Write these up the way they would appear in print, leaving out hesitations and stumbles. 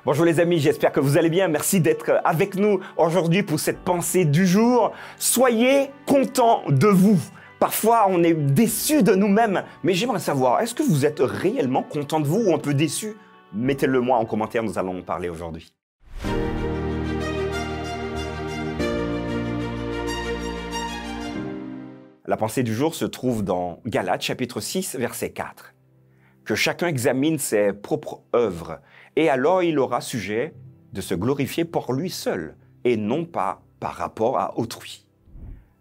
Bonjour les amis, j'espère que vous allez bien. Merci d'être avec nous aujourd'hui pour cette pensée du jour. Soyez contents de vous. Parfois, on est déçu de nous-mêmes, mais j'aimerais savoir, est-ce que vous êtes réellement content de vous ou un peu déçu? Mettez-le moi en commentaire, nous allons en parler aujourd'hui. La pensée du jour se trouve dans Galates chapitre 6, verset 4. Que chacun examine ses propres œuvres, et alors il aura sujet de se glorifier pour lui seul, et non pas par rapport à autrui.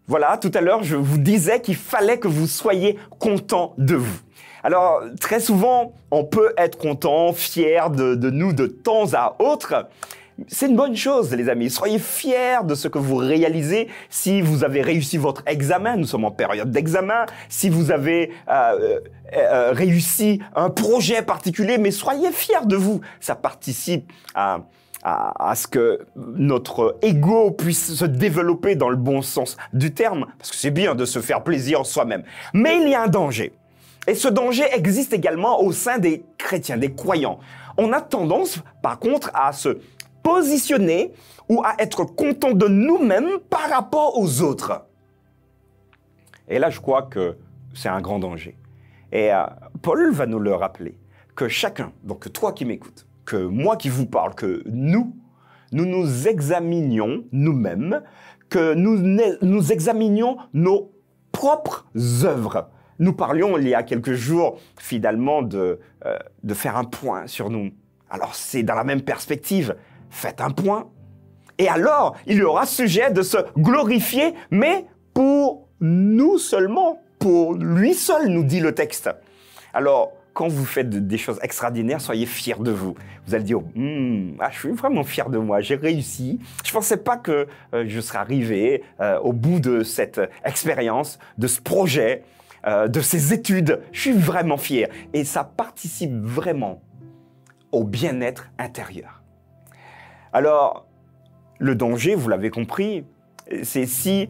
Voilà, tout à l'heure, je vous disais qu'il fallait que vous soyez content de vous. Alors, très souvent, on peut être content, fier de nous de temps à autre. C'est une bonne chose, les amis. Soyez fiers de ce que vous réalisez. Si vous avez réussi votre examen, nous sommes en période d'examen. Si vous avez réussi un projet particulier, mais soyez fiers de vous. Ça participe à ce que notre ego puisse se développer dans le bon sens du terme, parce que c'est bien de se faire plaisir soi-même. Mais il y a un danger. Et ce danger existe également au sein des chrétiens, des croyants. On a tendance, par contre, à se positionner ou à être content de nous-mêmes par rapport aux autres. Et là, je crois que c'est un grand danger. Et Paul va nous le rappeler, que chacun, donc toi qui m'écoutes, que moi qui vous parle, que nous examinions nous-mêmes, que nous examinions nos propres œuvres. Nous parlions il y a quelques jours, finalement, de faire un point sur nous. Alors, c'est dans la même perspective. Faites un point. Et alors, il y aura sujet de se glorifier, mais pour nous seulement, pour lui seul, nous dit le texte. Alors, quand vous faites des choses extraordinaires, soyez fiers de vous. Vous allez dire, je suis vraiment fier de moi, j'ai réussi. Je ne pensais pas que je serais arrivé au bout de cette expérience, de ce projet, de ces études. Je suis vraiment fier. Et ça participe vraiment au bien-être intérieur. Alors, le danger, vous l'avez compris, c'est si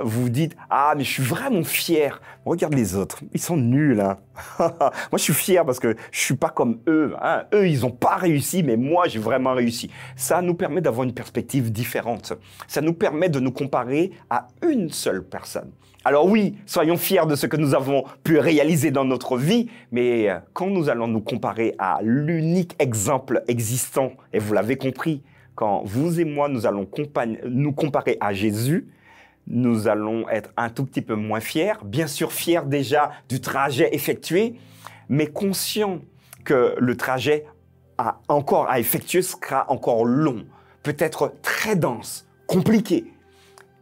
vous dites « Ah, mais je suis vraiment fier. Regarde les autres, ils sont nuls. Hein. Moi, je suis fier parce que je ne suis pas comme eux. Hein. Eux, ils n'ont pas réussi, mais moi, j'ai vraiment réussi. » Ça nous permet d'avoir une perspective différente. Ça nous permet de nous comparer à une seule personne. Alors oui, soyons fiers de ce que nous avons pu réaliser dans notre vie, mais quand nous allons nous comparer à l'unique exemple existant, et vous l'avez compris, quand vous et moi, nous allons nous comparer à Jésus, nous allons être un tout petit peu moins fiers, bien sûr fiers déjà du trajet effectué, mais conscients que le trajet encore à effectuer sera encore long, peut-être très dense, compliqué.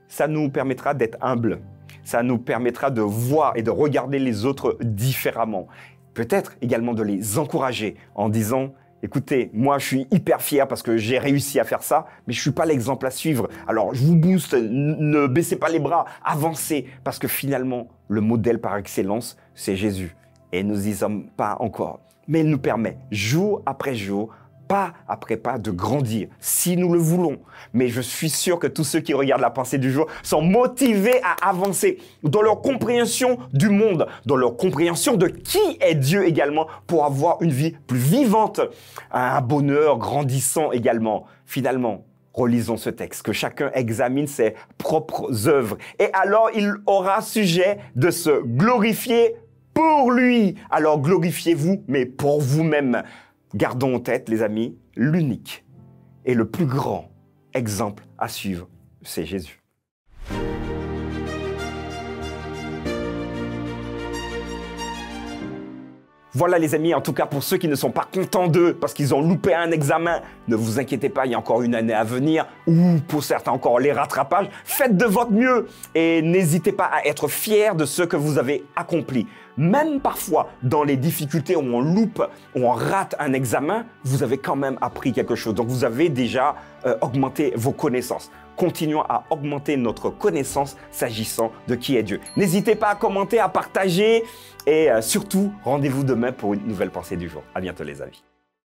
Ça nous permettra d'être humbles, ça nous permettra de voir et de regarder les autres différemment. Peut-être également de les encourager en disant « Écoutez, moi, je suis hyper fier parce que j'ai réussi à faire ça, mais je ne suis pas l'exemple à suivre. Alors, je vous booste, ne baissez pas les bras, avancez, parce que finalement, le modèle par excellence, c'est Jésus. Et nous n'y sommes pas encore. Mais il nous permet, jour après jour, pas après pas, de grandir, si nous le voulons. Mais je suis sûr que tous ceux qui regardent la pensée du jour sont motivés à avancer dans leur compréhension du monde, dans leur compréhension de qui est Dieu également, pour avoir une vie plus vivante, un bonheur grandissant également. Finalement, relisons ce texte, que chacun examine ses propres œuvres. Et alors, il aura sujet de se glorifier pour lui. Alors, glorifiez-vous, mais pour vous-même. Gardons en tête, les amis, l'unique et le plus grand exemple à suivre, c'est Jésus. Voilà les amis, en tout cas pour ceux qui ne sont pas contents d'eux parce qu'ils ont loupé un examen, ne vous inquiétez pas, il y a encore une année à venir ou pour certains encore les rattrapages. Faites de votre mieux et n'hésitez pas à être fiers de ce que vous avez accompli. Même parfois dans les difficultés où on loupe, où on rate un examen, vous avez quand même appris quelque chose. Donc vous avez déjà augmenté vos connaissances. Continuons à augmenter notre connaissance s'agissant de qui est Dieu. N'hésitez pas à commenter, à partager et surtout, rendez-vous demain pour une nouvelle pensée du jour. À bientôt les amis.